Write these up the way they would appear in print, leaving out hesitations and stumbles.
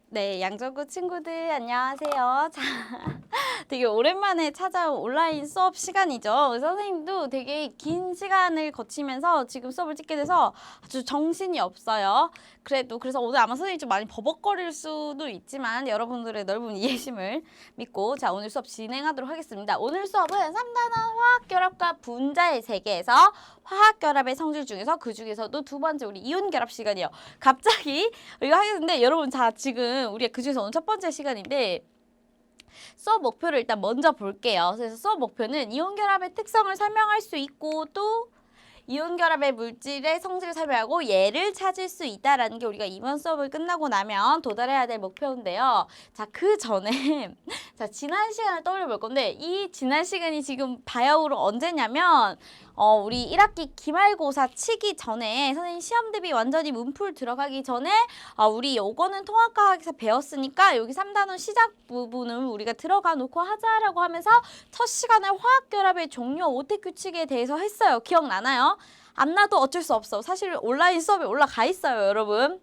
네, 양정구 친구들 안녕하세요. 자, 되게 오랜만에 찾아온 온라인 수업 시간이죠. 선생님도 되게 긴 시간을 거치면서 지금 수업을 찍게 돼서 아주 정신이 없어요. 그래서 오늘 아마 선생님이 좀 많이 버벅거릴 수도 있지만 여러분들의 넓은 이해심을 믿고 자, 오늘 수업 진행하도록 하겠습니다. 오늘 수업은 3단원 화학결합과 분자의 세계에서 화학결합의 성질 중에서 그 중에서도 두 번째 우리 이온결합 시간이에요. 갑자기 이거 하겠는데 여러분 자 지금 우리가 그 중에서 오늘 첫 번째 시간인데 수업 목표를 일단 먼저 볼게요. 그래서 수업 목표는 이온결합의 특성을 설명할 수 있고 또 이온결합의 물질의 성질을 설명하고 얘를 찾을 수 있다라는 게 우리가 이번 수업을 끝나고 나면 도달해야 될 목표인데요. 자, 그 전에 자, 지난 시간을 떠올려 볼 건데 이 지난 시간이 지금 바야흐로 언제냐면 우리 1학기 기말고사 치기 전에 선생님 시험 대비 완전히 문풀 들어가기 전에 우리 요거는 통합과학에서 배웠으니까 여기 3단원 시작 부분을 우리가 들어가 놓고 하자라고 하면서 첫 시간을 화학결합의 종류 오택 규칙에 대해서 했어요. 기억나나요? 안 나도 어쩔 수 없어. 사실 온라인 수업에 올라가 있어요, 여러분.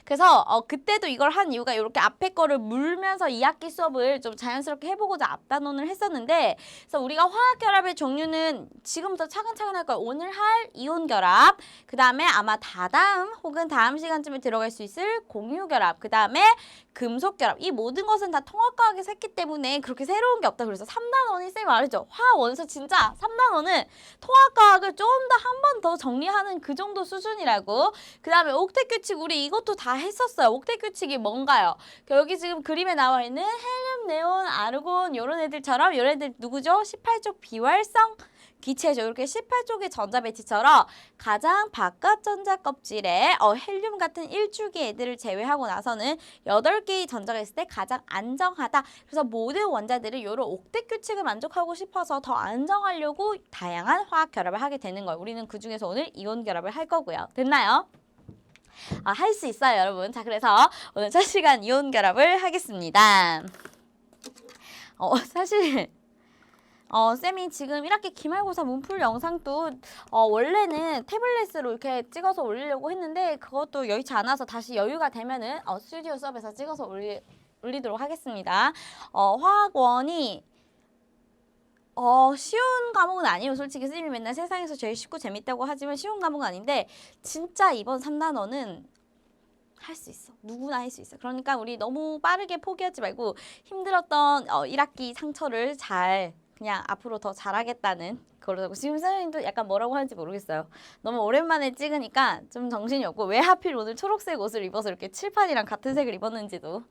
그래서 그때도 이걸 한 이유가 이렇게 앞에 거를 물면서 2학기 수업을 좀 자연스럽게 해보고자 앞단원을 했었는데 그래서 우리가 화학결합의 종류는 지금부터 차근차근 할 거예요. 오늘 할 이온결합, 그 다음에 아마 다다음 혹은 다음 시간쯤에 들어갈 수 있을 공유결합, 그 다음에 금속결합. 이 모든 것은 다 통합과학에서 했기 때문에 그렇게 새로운 게 없다. 그래서 3단원이 쌤이 말했죠. 화원서 진짜 3단원은 통합과학을 좀 더 한 번 더 정리하는 그 정도 수준이라고. 그 다음에 옥택규칙 우리 이것도 다 했었어요. 옥택규칙이 뭔가요? 여기 지금 그림에 나와 있는 헬륨, 네온, 아르곤 이런 애들처럼 이런 애들 누구죠? 18쪽 비활성 기체죠. 이렇게 18쪽의 전자 배치처럼 가장 바깥 전자 껍질에 헬륨 같은 1주기 애들을 제외하고 나서는 8개의 전자가 있을 때 가장 안정하다. 그래서 모든 원자들은 이런 옥택 규칙을 만족하고 싶어서 더 안정하려고 다양한 화학 결합을 하게 되는 거예요. 우리는 그 중에서 오늘 이온 결합을 할 거고요. 됐나요? 할 수 있어요, 여러분. 자, 그래서 오늘 첫 시간 이온 결합을 하겠습니다. 사실 쌤이 지금 1학기 기말고사 문풀 영상도 원래는 태블릿으로 이렇게 찍어서 올리려고 했는데 그것도 여의치 않아서 다시 여유가 되면은 스튜디오 수업에서 찍어서 올리도록 하겠습니다. 화학원이 쉬운 과목은 아니에요. 솔직히 쌤이 맨날 세상에서 제일 쉽고 재밌다고 하지만 쉬운 과목은 아닌데 진짜 이번 3단원은 할 수 있어. 누구나 할 수 있어. 그러니까 우리 너무 빠르게 포기하지 말고 힘들었던 1학기 상처를 잘 그냥 앞으로 더 잘하겠다는 그러고 지금 선생님도 약간 뭐라고 하는지 모르겠어요. 너무 오랜만에 찍으니까 좀 정신이 없고 왜 하필 오늘 초록색 옷을 입어서 이렇게 칠판이랑 같은 색을 입었는지도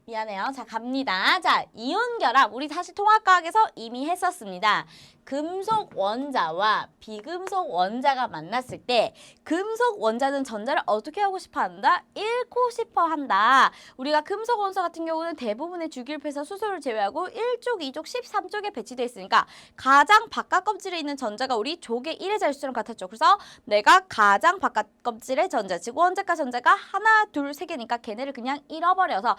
미안해요. 자, 갑니다. 자, 이온결합. 우리 사실 통합과학에서 이미 했었습니다. 금속 원자와 비금속 원자가 만났을 때 금속 원자는 전자를 어떻게 하고 싶어 한다? 잃고 싶어 한다. 우리가 금속 원소 같은 경우는 대부분의 주기율폐에서 수소를 제외하고 1쪽, 2쪽, 13쪽에 배치되어 있으니까 가장 바깥 껍질에 있는 전자가 우리 족의 1의 자유수랑 같았죠. 그래서 내가 가장 바깥 껍질의 전자, 즉 원자과 전자가 하나, 둘, 세 개니까 걔네를 그냥 잃어서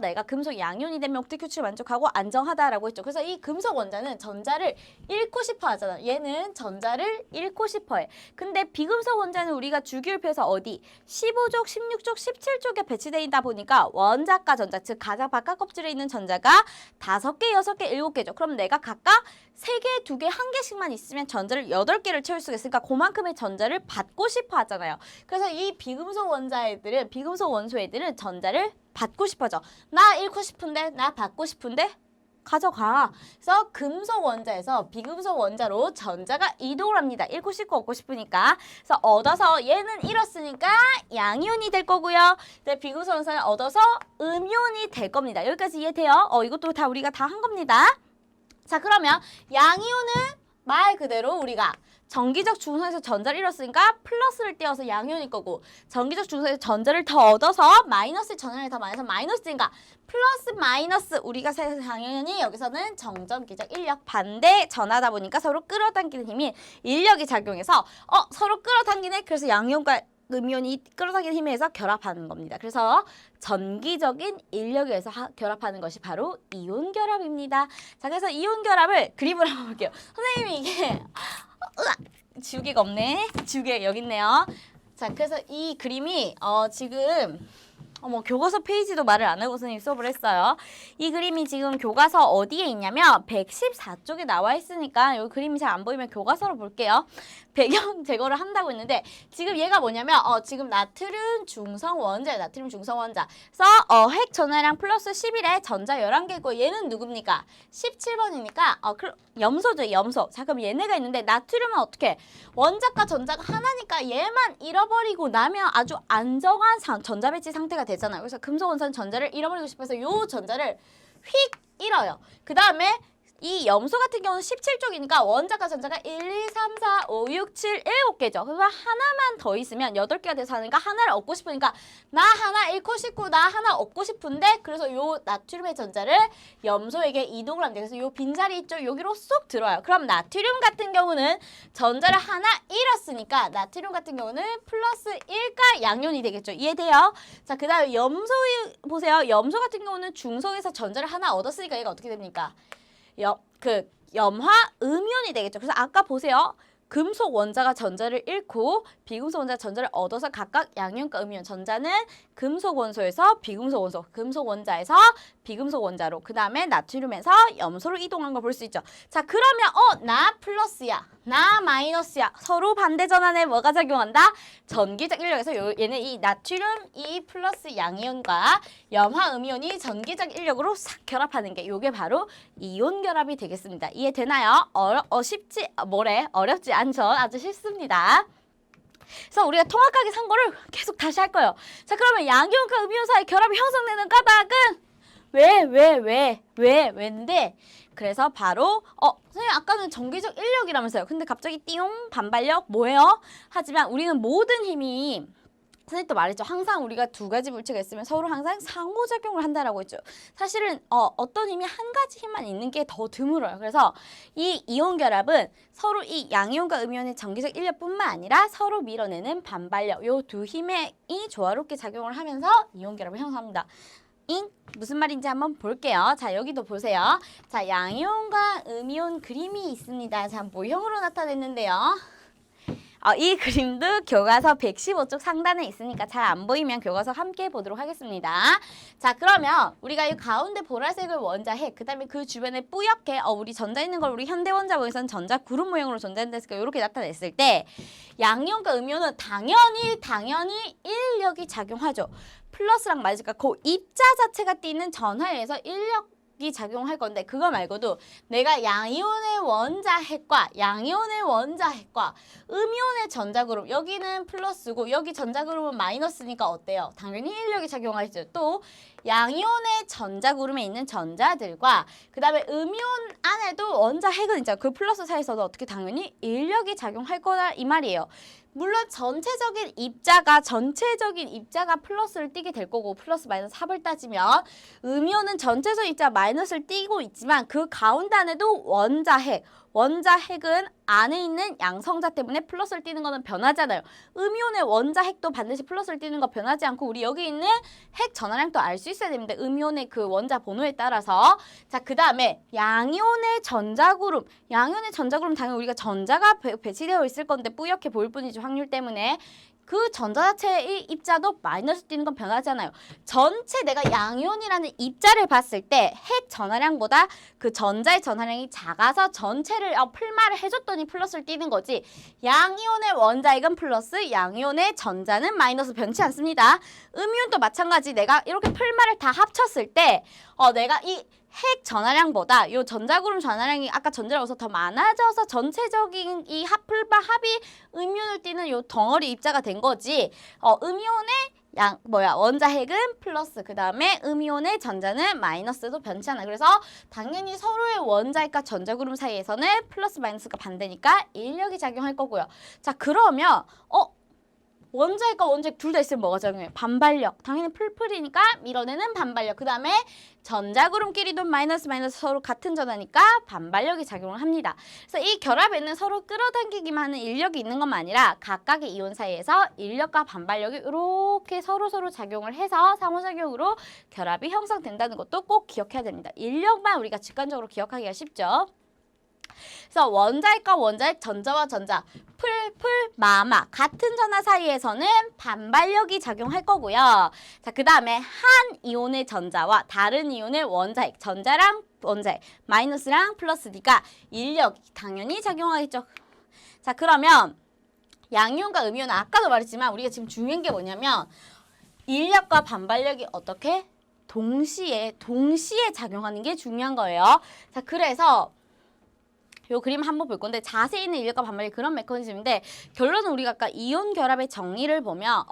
내가 금속 양이온이 되면 옥택 규칙을 만족하고 안정하다라고 했죠. 그래서 이 금속 원자는 전자를 잃고 싶어 하잖아. 얘는 전자를 잃고 싶어 해. 근데 비금속 원자는 우리가 주기율표에서 어디? 15족, 16족, 17족에 배치되어 있다 보니까 원자과 전자, 즉 가장 바깥 껍질에 있는 전자가 5개, 6개, 7개죠. 그럼 내가 각각 3개, 2개, 1개씩만 있으면 전자를 8개를 채울 수가 있으니까 그만큼의 전자를 받고 싶어 하잖아요. 그래서 이 비금속 원자애들은, 비금속 원소 애들은 전자를 받고 싶어져. 나 잃고 싶은데, 나 받고 싶은데 가져가. 그래서 금속 원자에서 비금속 원자로 전자가 이동을 합니다. 잃고 싶고 얻고 싶으니까. 그래서 얻어서 얘는 잃었으니까 양이온이 될 거고요. 비금속 원자는 얻어서 음이온이 될 겁니다. 여기까지 이해돼요? 이것도 다 우리가 다 한 겁니다. 자, 그러면 양이온은 말 그대로 우리가 정기적 중성에서 전자를 잃었으니까 플러스를 띄워서 양이온일 거고 정기적 중성에서 전자를 더 얻어서 마이너스 전하를 더 많이 해서 마이너스니까 플러스 마이너스 우리가 당연히 여기서는 정전기적 인력 반대 전하다 보니까 서로 끌어당기는 힘이 인력이 작용해서 서로 끌어당기네. 그래서 양이온과 음이온이 끌어당기는 힘에 의해서 결합하는 겁니다. 그래서 전기적인 인력에 의해서 결합하는 것이 바로 이온 결합입니다. 자, 그래서 이온 결합을 그림으로 한번 볼게요. 선생님이 이게 지우개가 없네. 지우개 여기 있네요. 자, 그래서 이 그림이 지금 교과서 페이지도 말을 안 하고 선생님이 수업을 했어요. 이 그림이 지금 교과서 어디에 있냐면 114쪽에 나와 있으니까 이 그림이 잘 안 보이면 교과서로 볼게요. 배경 제거를 한다고 했는데 지금 얘가 뭐냐면 지금 나트륨 중성 원자예요. 나트륨 중성 원자. 그래서 핵 전하량 플러스 11에 전자 11개고 얘는 누굽니까? 17번이니까 염소죠. 염소. 자, 그럼 얘네가 있는데 나트륨은 어떻게? 원자과 전자가 하나니까 얘만 잃어버리고 나면 아주 안정한 전자 배치 상태가 되잖아요. 그래서 금속 원소는 전자를 잃어버리고 싶어서 요 전자를 휙 잃어요. 그 다음에 이 염소 같은 경우는 17쪽이니까 원자과 전자가 1, 2, 3, 4, 5, 6, 7, 7개죠. 그래서 하나만 더 있으면 8개가 돼서 하니까 하나를 얻고 싶으니까 나 하나 잃고 싶고 나 하나 얻고 싶은데 그래서 요 나트륨의 전자를 염소에게 이동을 합니다. 그래서 요 빈자리 있죠? 여기로 쏙 들어와요. 그럼 나트륨 같은 경우는 전자를 하나 잃었으니까 나트륨 같은 경우는 플러스 1가 양이온이 되겠죠. 이해돼요? 자, 그 다음에 염소 보세요. 염소 같은 경우는 중성에서 전자를 하나 얻었으니까 얘가 어떻게 됩니까? 염화 음이온이 되겠죠. 그래서 아까 보세요. 금속 원자가 전자를 잃고 비금속 원자가 전자를 얻어서 각각 양이온과 음이온. 전자는 금속 원소에서 비금속 원소, 금속 원자에서 비금속 원자로, 그 다음에 나트륨에서 염소로 이동한 걸 볼 수 있죠. 자, 그러면 나 플러스야, 나 마이너스야. 서로 반대 전환에 뭐가 작용한다? 전기적 인력에서 얘는 이 나트륨 이 플러스 양이온과 염화 음이온이 전기적 인력으로 싹 결합하는 게 요게 바로 이온 결합이 되겠습니다. 이해되나요? 어렵지 않죠? 아주 쉽습니다. 그래서 우리가 통합하기 산 거를 계속 다시 할 거예요. 자, 그러면 양이온과 음이온 사이 결합이 형성되는 까닭은 왜인데 그래서 바로 선생님 아까는 전기적 인력이라면서요. 근데 갑자기 띠용 반발력 뭐예요? 하지만 우리는 모든 힘이 선생님 또 말했죠. 항상 우리가 두 가지 물체가 있으면 서로 항상 상호작용을 한다라고 했죠. 사실은 어떤 힘이 한 가지 힘만 있는 게 더 드물어요. 그래서 이 이온 결합은 서로 이 양이온과 음이온의 전기적 인력뿐만 아니라 서로 밀어내는 반발력 요 두 힘이 조화롭게 작용을 하면서 이온 결합을 형성합니다. 무슨 말인지 한번 볼게요. 자, 여기도 보세요. 자, 양이온과 음이온 그림이 있습니다. 자, 모형으로 나타냈는데요. 이 그림도 교과서 115쪽 상단에 있으니까 잘 안 보이면 교과서 함께 보도록 하겠습니다. 자, 그러면 우리가 이 가운데 보라색을 원자핵, 그 다음에 그 주변에 뿌옇게 우리 전자 있는 걸 우리 현대원자보에서는 전자 구름 모형으로 전자된다니까 이렇게 나타냈을 때 양이온과 음이온은 당연히 인력이 작용하죠. 플러스랑 마이너스가 그 입자 자체가 띄는 전하에서 인력이 작용할 건데 그거 말고도 내가 양이온의 원자핵과 음이온의 전자그룹 여기는 플러스고 여기 전자그룹은 마이너스니까 어때요? 당연히 인력이 작용하죠. 또 양이온의 전자그룹에 있는 전자들과 그 다음에 음이온 안에도 원자핵은 있잖아요. 그 플러스 사이에서도 어떻게 당연히 인력이 작용할 거다 이 말이에요. 물론 전체적인 입자가 플러스를 띠게 될 거고 플러스 마이너스 합을 따지면 음이온은 전체적인 입자가 마이너스를 띠고 있지만 그 가운데 안에도 원자핵은 안에 있는 양성자 때문에 플러스를 띠는 거는 변하잖아요. 음이온의 원자핵도 반드시 플러스를 띠는 거 변하지 않고 우리 여기 있는 핵 전하량도 알 수 있어야 됩니다. 음이온의 그 원자 번호에 따라서. 자, 그 다음에 양이온의 전자그룹 당연히 우리가 전자가 배치되어 있을 건데 뿌옇게 보일 뿐이지 확률 때문에 그 전자 자체의 입자도 마이너스 띄는 건 변하잖아요. 전체 내가 양이온이라는 입자를 봤을 때 핵 전하량보다 그 전자의 전하량이 작아서 전체를 풀말을 해줬더니 플러스를 띄는 거지. 양이온의 원자핵은 플러스, 양이온의 전자는 마이너스 변치 않습니다. 음이온도 마찬가지. 내가 이렇게 풀말을 다 합쳤을 때 내가 이 핵 전하량보다 요 전자그룹 전하량이 아까 전자로서 더 많아져서 전체적인 이 합이 음이온을 띠는 요 덩어리 입자가 된 거지. 음이온의 원자핵은 플러스, 그 다음에 음이온의 전자는 마이너스도 변치 않아. 그래서 당연히 서로의 원자핵과 전자그룹 사이에서는 플러스 마이너스가 반대니까 인력이 작용할 거고요. 자, 그러면 원자핵과 원자핵 둘 다 있으면 뭐가 작용해요? 반발력. 당연히 풀풀이니까 밀어내는 반발력. 그 다음에 전자그룹끼리도 마이너스 서로 같은 전하니까 반발력이 작용을 합니다. 그래서 이 결합에는 서로 끌어당기기만 하는 인력이 있는 것만 아니라 각각의 이온 사이에서 인력과 반발력이 이렇게 서로 작용을 해서 상호작용으로 결합이 형성된다는 것도 꼭 기억해야 됩니다. 인력만 우리가 직관적으로 기억하기가 쉽죠. 그래서 원자핵과 원자핵, 전자와 전자, 마마 같은 전하 사이에서는 반발력이 작용할 거고요. 자, 그 다음에 한 이온의 전자와 다른 이온의 원자핵, 전자랑 원자핵, 마이너스랑 플러스 D가 인력이 당연히 작용하겠죠. 자, 그러면 양이온과 음이온은 아까도 말했지만 우리가 지금 중요한 게 뭐냐면 인력과 반발력이 어떻게? 동시에 작용하는 게 중요한 거예요. 자, 그래서 요 그림 한번 볼 건데 자세히는 인력과 반발력 그런 메커니즘인데 결론은 우리가 아까 이온 결합의 정의를 보면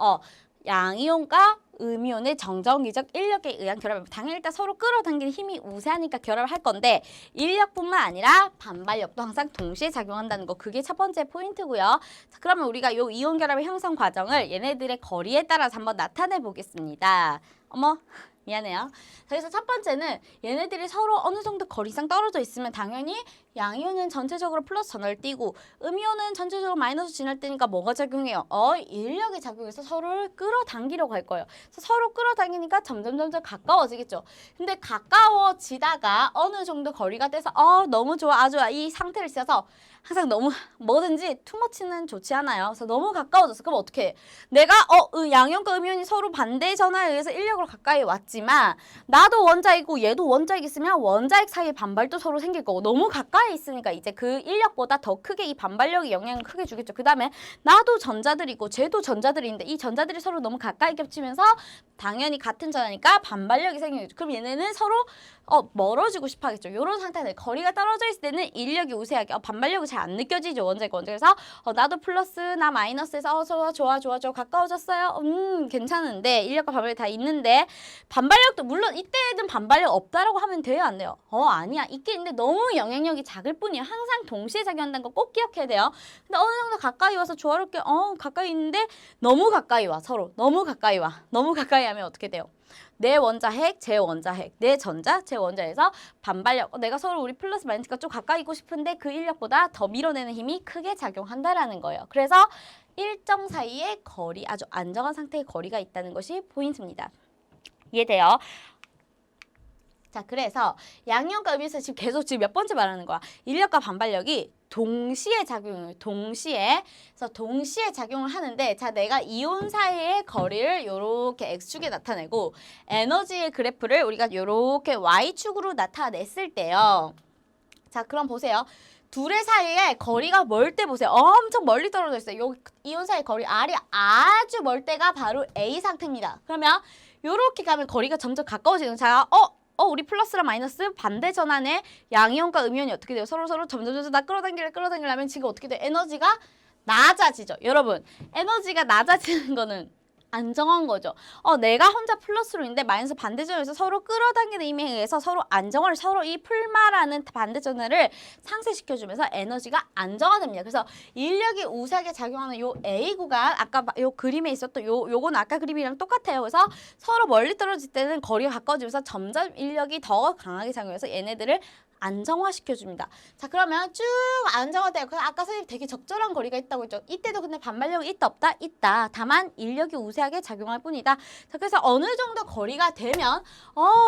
양이온과 음이온의 정전기적 인력에 의한 결합, 당연히 일단 서로 끌어당기는 힘이 우세하니까 결합을 할 건데 인력뿐만 아니라 반발력도 항상 동시에 작용한다는 거, 그게 첫 번째 포인트고요. 자, 그러면 우리가 요 이온 결합의 형성 과정을 얘네들의 거리에 따라서 한번 나타내 보겠습니다. 어머, 미안해요. 그래서 첫 번째는 얘네들이 서로 어느 정도 거리상 떨어져 있으면 당연히 양이온은 전체적으로 플러스 전하를 띠고 음이온은 전체적으로 마이너스 진화를 띠니까 뭐가 작용해요? 인력이 작용해서 서로를 끌어당기려고 할 거예요. 그래서 서로 끌어당기니까 점점 가까워지겠죠. 근데 가까워지다가 어느 정도 거리가 돼서 너무 좋아, 아주 이 상태를 지나서 항상 너무 뭐든지 투머치는 좋지 않아요. 그래서 너무 가까워졌어. 그럼 어떻게 해? 내가 양이온과 음이온이 서로 반대 전하에 의해서 인력으로 가까이 왔지만 나도 원자이고 얘도 원자핵 있으면 원자핵 사이에 반발도 서로 생길 거고 너무 가까이 있으니까 이제 그 인력보다 더 크게 이 반발력이 영향을 크게 주겠죠. 그 다음에 나도 전자들이고 쟤도 전자들인데 이 전자들이 서로 너무 가까이 겹치면서 당연히 같은 전하니까 반발력이 생기겠죠. 그럼 얘네는 서로 멀어지고 싶어 하겠죠. 이런 상태는 거리가 떨어져 있을 때는 인력이 우세하게 반발력이 잘 안 느껴지죠. 원자핵. 그래서 나도 플러스 나 마이너스에서 좋아 가까워졌어요. 괜찮은데 인력과 반발력이 다 있는데 반발력도 물론 이때는 반발력 없다라고 하면 돼요, 안 돼요? 아니야. 있긴 있는데 너무 영향력이 작을 뿐이에요. 항상 동시에 작용한다는 거 꼭 기억해야 돼요. 근데 어느 정도 가까이 와서 조화롭게 가까이 있는데 너무 가까이 와. 서로 너무 가까이 와. 너무 가까이 하면 어떻게 돼요? 내 원자핵, 제 원자핵, 내 전자, 제 원자에서 반발력, 내가 서로 우리 플러스 마이너스가 좀 가까이 있고 싶은데 그 인력보다 더 밀어내는 힘이 크게 작용한다라는 거예요. 그래서 일정 사이의 거리, 아주 안정한 상태의 거리가 있다는 것이 포인트입니다. 이해돼요? 자, 그래서 양이온과 음이온에서 지금 몇 번째 말하는 거야. 인력과 반발력이 동시에 작용해요. 그래서 동시에 작용을 하는데, 자, 내가 이온 사이의 거리를 요렇게 X축에 나타내고 에너지의 그래프를 우리가 요렇게 Y축으로 나타냈을 때요. 자, 그럼 보세요. 둘의 사이에 거리가 멀 때 보세요. 엄청 멀리 떨어져 있어요. 요 이온 사이 거리 R이 아주 멀 때가 바로 A 상태입니다. 그러면 요렇게 가면 거리가 점점 가까워지는, 자, 우리 플러스랑 마이너스 반대 전환에 양이온과 음이온이 어떻게 돼요? 서로 점점 다 끌어당기려면 지금 어떻게 돼요? 에너지가 낮아지죠. 여러분, 에너지가 낮아지는 거는 안정한 거죠. 내가 혼자 플러스로 있는데 마이너스 반대전에서 서로 끌어당기는 힘에 의해서 서로 안정화를, 서로 이 풀마라는 반대전을 상쇄시켜주면서 에너지가 안정화됩니다. 그래서 인력이 우세하게 작용하는 요 A 구간, 아까 요 그림에 있었던 요건 아까 그림이랑 똑같아요. 그래서 서로 멀리 떨어질 때는 거리가 가까워지면서 점점 인력이 더 강하게 작용해서 얘네들을 안정화시켜줍니다. 자, 그러면 쭉 안정화돼요. 아까 선생님 되게 적절한 거리가 있다고 했죠. 이때도 근데 반발력이 있다 없다? 있다. 다만 인력이 우세하게 작용할 뿐이다. 자, 그래서 어느 정도 거리가 되면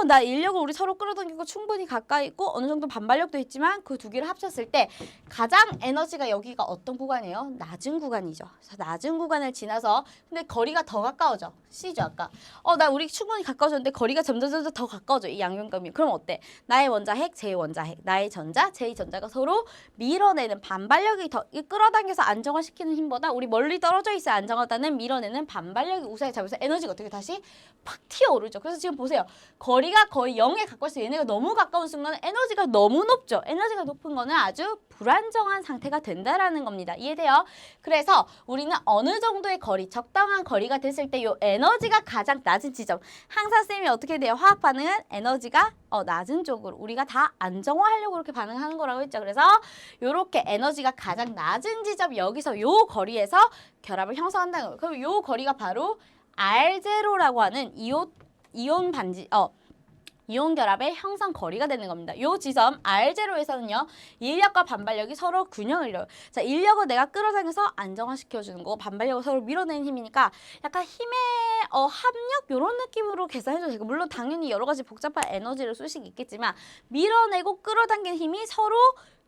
나 인력을 우리 서로 끌어당기고 충분히 가까이 있고 어느 정도 반발력도 있지만 그 두 개를 합쳤을 때 가장 에너지가 여기가 어떤 구간이에요? 낮은 구간이죠. 그래서 낮은 구간을 지나서 근데 거리가 더 가까워져. C죠, 아까. 나 우리 충분히 가까워졌는데 거리가 점점 더 가까워져. 이 양면감이. 그럼 어때? 나의 원자핵, 제 원자핵, 나의 전자, 제 전자가 서로 밀어내는 반발력이 더 끌어당겨서 안정화시키는 힘보다 우리 멀리 떨어져 있어야 안정하다는 밀어내는 반발력이 우세하게 잡혀서 에너지가 어떻게 다시 팍 튀어오르죠. 그래서 지금 보세요. 거리가 거의 0에 가까워서 얘네가 너무 가까운 순간에 에너지가 너무 높죠. 에너지가 높은 거는 아주 불안정한 상태가 된다라는 겁니다. 이해돼요? 그래서 우리는 어느 정도의 거리, 적당한 거리가 됐을 때 이 에너지가 가장 낮은 지점. 항상 쌤이 어떻게 돼요? 화학 반응은 에너지가 낮은 쪽으로 우리가 다 안정화하려고 이렇게 반응하는 거라고 했죠. 그래서 이렇게 에너지가 가장 낮은 지점, 여기서 요 거리에서 결합을 형성한다는 거예요. 그럼 요 거리가 바로 R0라고 하는 이온 반지, 이온 결합의 형성 거리가 되는 겁니다. 이 지점 R0에서는요. 인력과 반발력이 서로 균형을 이뤄요. 자, 인력을 내가 끌어당겨서 안정화시켜주는 거고 반발력을 서로 밀어내는 힘이니까 약간 힘의 합력 이런 느낌으로 계산해도 되고 물론 당연히 여러 가지 복잡한 에너지를 쏠 수 있겠지만 밀어내고 끌어당기는 힘이 서로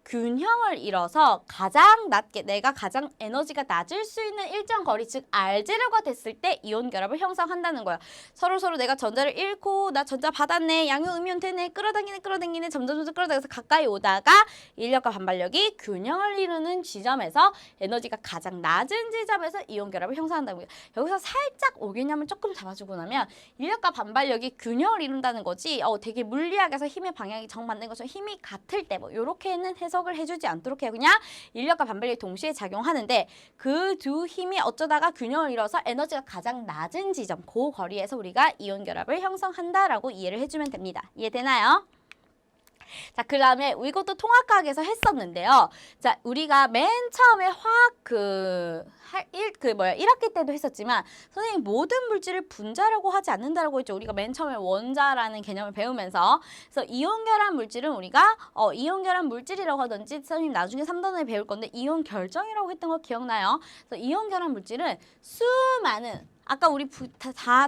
균형을 이뤄서 가장 낮게 내가 가장 에너지가 낮을 수 있는 일정 거리 즉 R0가 됐을 때 이온 결합을 형성한다는 거야. 서로 내가 전자를 잃고 나 전자 받았네. 양용 음이온 되네. 끌어당기네. 점점 끌어당겨서 가까이 오다가 인력과 반발력이 균형을 이루는 지점에서 에너지가 가장 낮은 지점에서 이온 결합을 형성한다고요. 여기서 살짝 오개념을 조금 잡아주고 나면 인력과 반발력이 균형을 이룬다는 거지. 되게 물리학에서 힘의 방향이 정반대인 것처럼 힘이 같을 때 뭐 이렇게는 해석을 해주지 않도록 해요. 그냥 인력과 반발력이 동시에 작용하는데 그 두 힘이 어쩌다가 균형을 이뤄서 에너지가 가장 낮은 지점, 그 거리에서 우리가 이온 결합을 형성한다라고 이해를 해주면 됩니다. 이해되나요? 자, 그 다음에 이것도 통합과학에서 했었는데요. 자, 우리가 맨 처음에 화학 1학기 때도 했었지만 선생님 모든 물질을 분자라고 하지 않는다라고 했죠. 우리가 맨 처음에 원자라는 개념을 배우면서 그래서 이온 결합 물질은 우리가 이온 결합 물질이라고 하든지 선생님 나중에 3단원에 배울 건데 이온 결정이라고 했던 거 기억나요? 그래서 이온 결합 물질은 수많은 아까 우리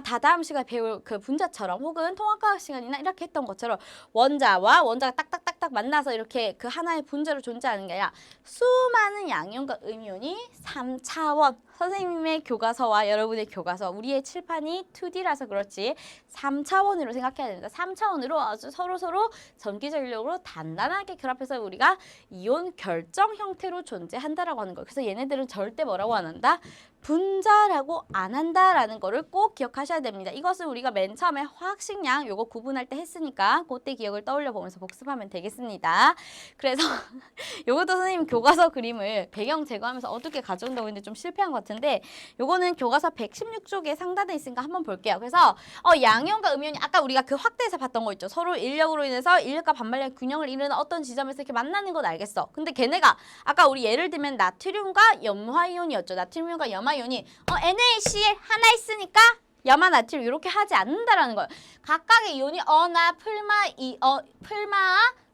다다음 시간에 배울 그 분자처럼 혹은 통합과학 시간이나 이렇게 했던 것처럼 원자가 딱딱딱딱 만나서 이렇게 그 하나의 분자로 존재하는 게 아니라 수많은 양이온과 음이온이 3차원 선생님의 교과서와 여러분의 교과서 우리의 칠판이 2D라서 그렇지 3차원으로 생각해야 됩니다. 3차원으로 아주 서로 전기적 인력으로 단단하게 결합해서 우리가 이온 결정 형태로 존재한다라고 하는 거예요. 그래서 얘네들은 절대 뭐라고 안 한다? 분자라고 안 한다라는 거를 꼭 기억하셔야 됩니다. 이것을 우리가 맨 처음에 화학식량 요거 구분할 때 했으니까 그때 기억을 떠올려 보면서 복습하면 되겠습니다. 그래서 요것도 선생님 교과서 그림을 배경 제거하면서 어떻게 가져온다고 했는데 좀 실패한 것 같은데 요거는 교과서 116쪽에 상단에 있으니까 한번 볼게요. 그래서 양이온과 음이온이 아까 우리가 그 확대해서 봤던 거 있죠. 서로 인력으로 인해서 인력과 반발력 균형을 이루는 어떤 지점에서 이렇게 만나는 건 알겠어. 근데 걔네가 아까 우리 예를 들면 나트륨과 염화이온이었죠. 나트륨과 염화이온이 NaCl 하나 있으니까 염화 나트륨 이렇게 하지 않는다라는 거예요. 각각의 이온이 나 풀마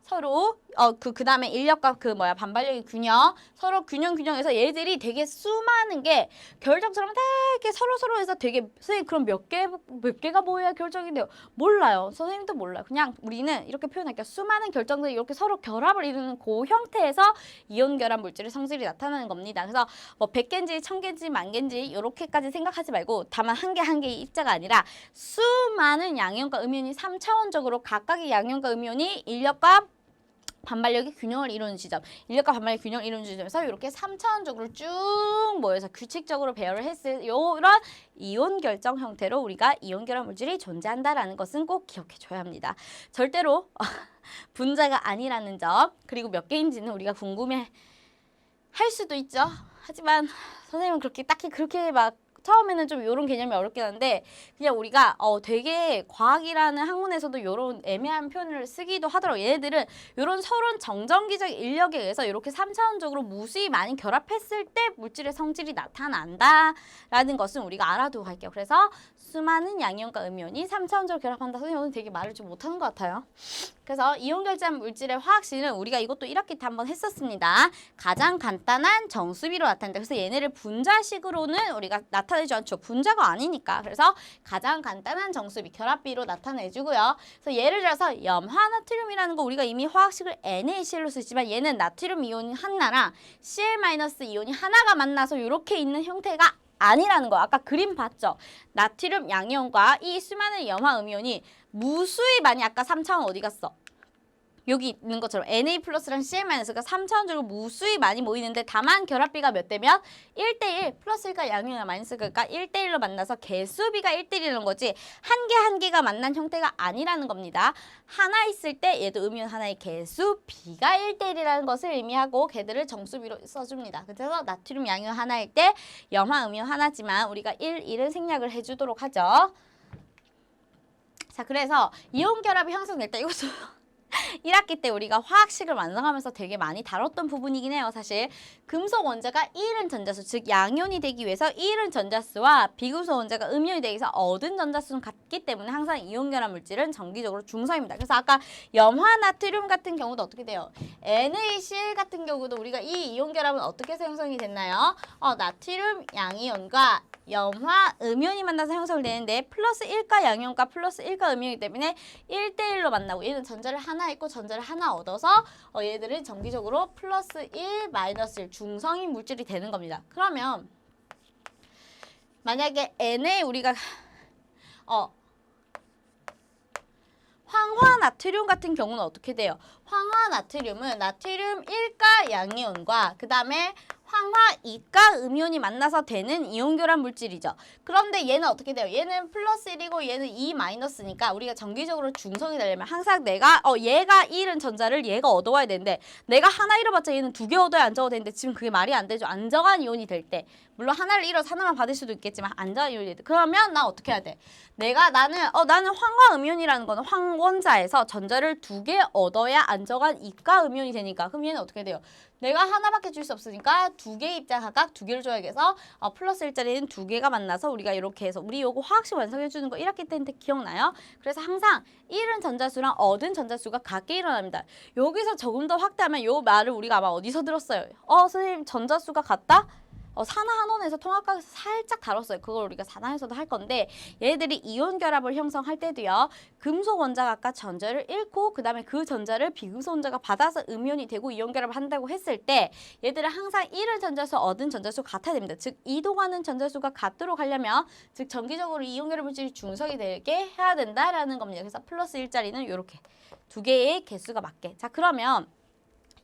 서로 그 다음에 인력과 반발력의 균형 서로 균형해서 얘들이 되게 수많은 게 결정처럼 되게 서로 해서 되게 선생님 그럼 몇 개가 모여야 결정이 돼요? 몰라요. 선생님도 몰라요. 그냥 우리는 이렇게 표현할게요. 수많은 결정들이 이렇게 서로 결합을 이루는 그 형태에서 이온 결합 물질의 성질이 나타나는 겁니다. 그래서 뭐 100개인지 1000개인지 10,000개인지 이렇게까지 생각하지 말고 다만 한 개의 입자가 아니라 수많은 양이온과 음이온이 3차원적으로 각각의 양이온과 음이온이 인력과 반발력이 균형을 이루는 지점, 인력과 반발력이 균형을 이루는 지점에서 이렇게 3차원적으로 쭉 모여서 규칙적으로 배열을 했을 이런 이온 결정 형태로 우리가 이온 결합 물질이 존재한다라는 것은 꼭 기억해줘야 합니다. 절대로 분자가 아니라는 점, 그리고 몇 개인지는 우리가 궁금해 할 수도 있죠. 하지만 선생님은 그렇게 막 처음에는 좀 이런 개념이 어렵긴 한데 그냥 우리가 되게 과학이라는 학문에서도 이런 애매한 표현을 쓰기도 하더라고요. 얘네들은 이런 서로 정전기적 인력에 의해서 이렇게 3차원적으로 무수히 많이 결합했을 때 물질의 성질이 나타난다라는 것은 우리가 알아두고 갈게요. 그래서 수많은 양이온과 음이온이 3차원적으로 결합한다. 선생님 오늘 되게 말을 좀 못하는 것 같아요. 그래서 이온 결합 물질의 화학식은 우리가 이것도 1학기 때 한번 했었습니다. 가장 간단한 정수비로 나타낸다. 그래서 얘네를 분자식으로는 우리가 나타내지 않죠. 분자가 아니니까. 그래서 가장 간단한 정수비, 결합비로 나타내주고요. 그래서 예를 들어서 염화나트륨이라는 거 우리가 이미 화학식을 NaCl로 쓰지만 얘는 나트륨 이온이 하나랑 Cl- 이온이 하나가 만나서 이렇게 있는 형태가 아니라는 거. 아까 그림 봤죠? 나트륨 양이온과 이 수많은 염화 음이온이 무수히 많이 아까 3차원 어디 갔어? 여기 있는 것처럼 Na 플러스랑 Cl-가 3차원적으로 무수히 많이 모이는데 다만 결합비가 몇 대면 1대1 플러스일까 양이온이나 마이너스일까 1대1로 만나서 개수비가 1대1이라는 거지 한 개가 만난 형태가 아니라는 겁니다. 하나 있을 때 얘도 음이온 하나의 개수비가 1대1이라는 것을 의미하고 걔들을 정수비로 써줍니다. 그래서 나트륨 양이온 하나일 때 염화 음이온 하나지만 우리가 1을 생략을 해주도록 하죠. 자, 그래서 이온 결합이 형성될 때 이것도 1학기 때 우리가 화학식을 완성하면서 되게 많이 다뤘던 부분이긴 해요. 사실 금속 원자가 이른 전자수, 즉 양이온이 되기 위해서 이른 전자수와 비금속 원자가 음이온이 되기 위해서 얻은 전자수는 같기 때문에 항상 이온 결합 물질은 정기적으로 중성입니다. 그래서 아까 염화 나트륨 같은 경우도 어떻게 돼요? NaCl 같은 경우도 우리가 이 이온 결합은 어떻게 해서 형성이 됐나요? 나트륨 양이온과 염화, 음이온이 만나서 형성을 되는데 플러스 1가 양이온과 플러스 1가 음이온이기 때문에 1대1로 만나고 얘는 전자를 하나 있고 전자를 하나 얻어서 얘들은 정기적으로 플러스 1, 마이너스 1 중성인 물질이 되는 겁니다. 그러면 만약에 N에 우리가 황화 나트륨 같은 경우는 어떻게 돼요? 황화 나트륨은 나트륨 1가 양이온과 그 다음에 황화 2가 음이온이 만나서 되는 이온 결합 물질이죠. 그런데 얘는 어떻게 돼요? 얘는 플러스 1이고 얘는 2 마이너스니까 우리가 정기적으로 중성이 되려면 항상 내가 얘가 잃은 전자를 얘가 얻어와야 되는데 내가 하나 잃어봤자 얘는 두 개 얻어야 안 적어도 되는데 지금 그게 말이 안 되죠. 안 정한 이온이 될 때. 물론 하나를 잃어서 하나만 받을 수도 있겠지만 안 정한 이온이 될 때. 그러면 나 어떻게 해야 돼? 나는 황화 음이온이라는 거는 황원자에서 전자를 두 개 얻어야 안 정한 이가 음이온이 되니까 그럼 얘는 어떻게 돼요? 내가 하나밖에 줄 수 없으니까 두 개의 입자 각각 두 개를 줘야겠어. 플러스 1짜리는 두 개가 만나서 우리가 이렇게 해서 우리 요거 화학식 완성해주는 거 1학기 때인데 기억나요? 그래서 항상 잃은 전자수랑 얻은 전자수가 같게 일어납니다. 여기서 조금 더 확대하면 요 말을 우리가 아마 어디서 들었어요? 선생님 전자수가 같다? 산화한원에서 통합과학에서 살짝 다뤘어요. 그걸 우리가 4단에서도 할 건데 얘들이 이온 결합을 형성할 때도요. 금속 원자가 아까 전자를 잃고 그 다음에 그 전자를 비금속 원자가 받아서 음이온이 되고 이온 결합을 한다고 했을 때 얘들은 항상 잃은 전자수, 얻은 전자수 같아야 됩니다. 즉 이동하는 전자수가 같도록 하려면 즉 정기적으로 이온 결합 물질이 중성이 되게 해야 된다라는 겁니다. 그래서 플러스 1짜리는 이렇게 두 개의 개수가 맞게. 자 그러면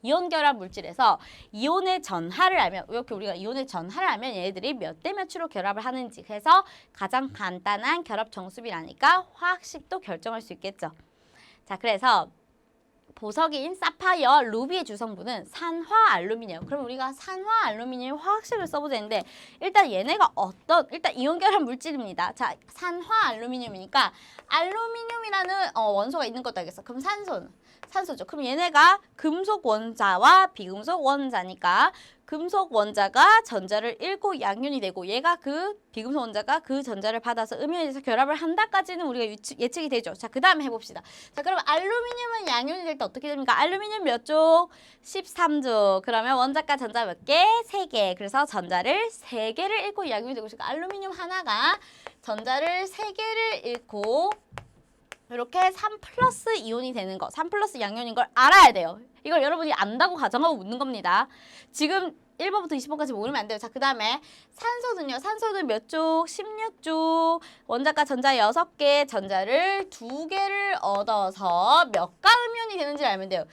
이온 결합 물질에서 이온의 전하를 알면 이렇게 우리가 이온의 전하를 알면 얘네들이 몇 대 몇으로 결합을 하는지 그래서 가장 간단한 결합 정수비라니까 화학식도 결정할 수 있겠죠. 자 그래서 보석인 사파이어, 루비의 주성분은 산화 알루미늄. 그럼 우리가 산화 알루미늄 화학식을 써보자는데 일단 얘네가 일단 이온 결합 물질입니다. 자 산화 알루미늄이니까 알루미늄이라는 원소가 있는 것도 알겠어. 그럼 산소죠. 그럼 얘네가 금속 원자와 비금속 원자니까 금속 원자가 전자를 잃고 양이온이 되고 얘가 그 비금속 원자가 그 전자를 받아서 음이온이 돼서 결합을 한다까지는 우리가 예측이 되죠. 자, 그 다음에 해봅시다. 자, 그럼 알루미늄은 양이온이 될 때 어떻게 됩니까? 알루미늄 몇 쪽? 13쪽. 그러면 원자과 전자 몇 개? 3개. 그래서 전자를 3개를 잃고 양이온이 되고 있으니까 알루미늄 하나가 전자를 3개를 잃고 이렇게 3 플러스 이온이 되는 거, 3 플러스 양이온인 걸 알아야 돼요. 이걸 여러분이 안다고 가정하고 묻는 겁니다. 지금 1번부터 20번까지 모르면 안 돼요. 자, 그 다음에 산소는요. 산소는 몇 쪽? 16쪽. 원자과 전자 6개, 전자를 2개를 얻어서 몇 가 음이온이 되는지 알면 돼요.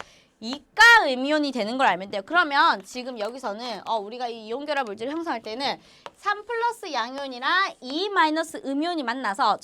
2가 음이온이 되는 걸 알면 돼요. 그러면 지금 여기서는 우리가 이 이온 결합 물질을 형성할 때는 3 플러스 양이온이랑 2 마이너스 음이온이 만나서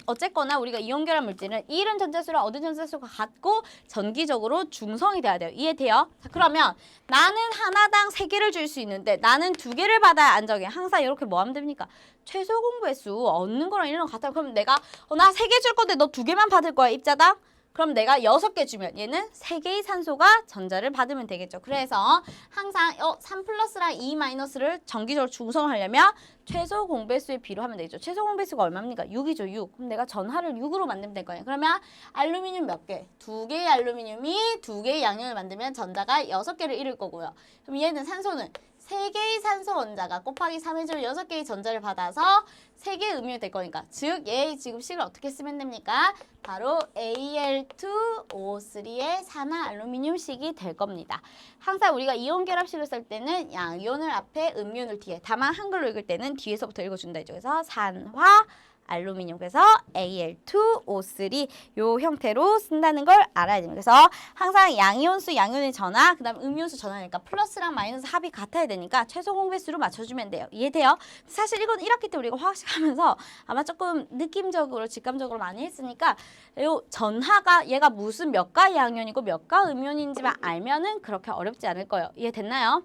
어쨌거나 우리가 이온 결합 물질은 잃은 전자수랑 얻은 전자수가 같고 전기적으로 중성이 돼야 돼요. 이해돼요? 자, 그러면 나는 하나당 3개를 줄 수 있는데 나는 2개를 받아야 안정해. 항상 이렇게 뭐 하면 됩니까? 최소 공부의 수 얻는 거랑 이런 거 같아요. 그럼 내가 나 3개 줄 건데 너 2개만 받을 거야, 입자당? 그럼 내가 6개 주면 얘는 3개의 산소가 전자를 받으면 되겠죠. 그래서 항상 3 플러스랑 2 마이너스를 정기적으로 중성하려면 최소 공배수의 비로 하면 되죠. 최소 공배수가 얼마입니까? 6이죠, 6. 그럼 내가 전하를 6으로 만들면 될 거예요. 그러면 알루미늄 몇 개? 2개의 알루미늄이 2개의 양이온을 만들면 전자가 6개를 잃을 거고요. 그럼 얘는 산소는 3개의 산소 원자가 곱하기 3해주면 6개의 전자를 받아서 3개의 음이온이 될 거니까 즉 얘 지금 식을 어떻게 쓰면 됩니까? 바로 Al2O3의 산화 알루미늄식이 될 겁니다. 항상 우리가 이온 결합식을 쓸 때는 양이온을 앞에 음이온을 뒤에 다만 한글로 읽을 때는 뒤에서부터 읽어준다 했죠. 그래서 산화 알루미늄 그래서 Al2O3 요 형태로 쓴다는 걸 알아야 됩니다. 그래서 항상 양이온수 양이온의 전하 그 다음 음이온수 전하니까 플러스랑 마이너스 합이 같아야 되니까 최소 공배수로 맞춰주면 돼요. 이해돼요? 사실 이건 1학기 때 우리가 화학식 하면서 아마 조금 느낌적으로 직감적으로 많이 했으니까 요 전하가 얘가 무슨 몇 가 양이온이고 몇 가 음이온인지만 알면은 그렇게 어렵지 않을 거예요. 이해됐나요?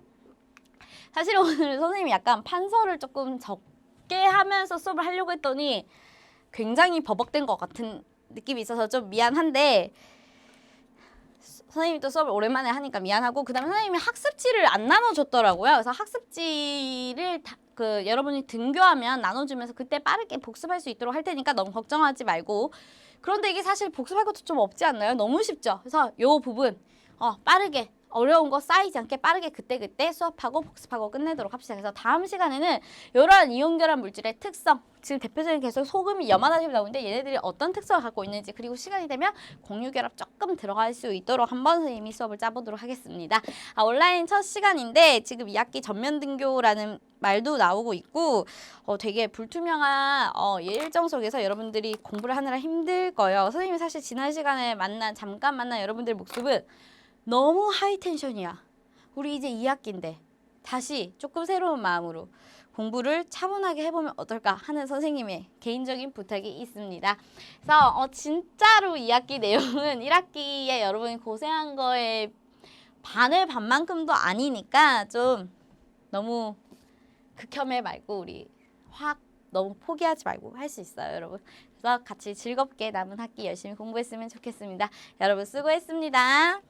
사실 오늘 선생님이 약간 판서를 조금 적게 하면서 수업을 하려고 했더니 굉장히 버벅된 것 같은 느낌이 있어서 좀 미안한데 선생님이 또 수업을 오랜만에 하니까 미안하고 그 다음에 선생님이 학습지를 안 나눠줬더라고요. 그래서 학습지를 여러분이 등교하면 나눠주면서 그때 빠르게 복습할 수 있도록 할 테니까 너무 걱정하지 말고 그런데 이게 사실 복습할 것도 좀 없지 않나요? 너무 쉽죠? 그래서 요 부분 빠르게 어려운 거 쌓이지 않게 빠르게 그때그때 수업하고 복습하고 끝내도록 합시다. 그래서 다음 시간에는 이러한 이온결합 물질의 특성, 지금 대표적인 계속 소금이 염화나트륨이 나오는데 얘네들이 어떤 특성을 갖고 있는지, 그리고 시간이 되면 공유결합 조금 들어갈 수 있도록 한번 선생님이 수업을 짜보도록 하겠습니다. 온라인 첫 시간인데 지금 2학기 전면등교라는 말도 나오고 있고 되게 불투명한 일정 속에서 여러분들이 공부를 하느라 힘들 거예요. 선생님이 사실 지난 시간에 잠깐 만난 여러분들의 모습은 너무 하이텐션이야. 우리 이제 2학기인데 다시 조금 새로운 마음으로 공부를 차분하게 해보면 어떨까 하는 선생님의 개인적인 부탁이 있습니다. 그래서 진짜로 2학기 내용은 1학기에 여러분이 고생한 거에 반의 반만큼도 아니니까 좀 너무 극혐해 말고 우리 확 너무 포기하지 말고 할 수 있어요, 여러분. 그래서 같이 즐겁게 남은 학기 열심히 공부했으면 좋겠습니다. 여러분 수고했습니다.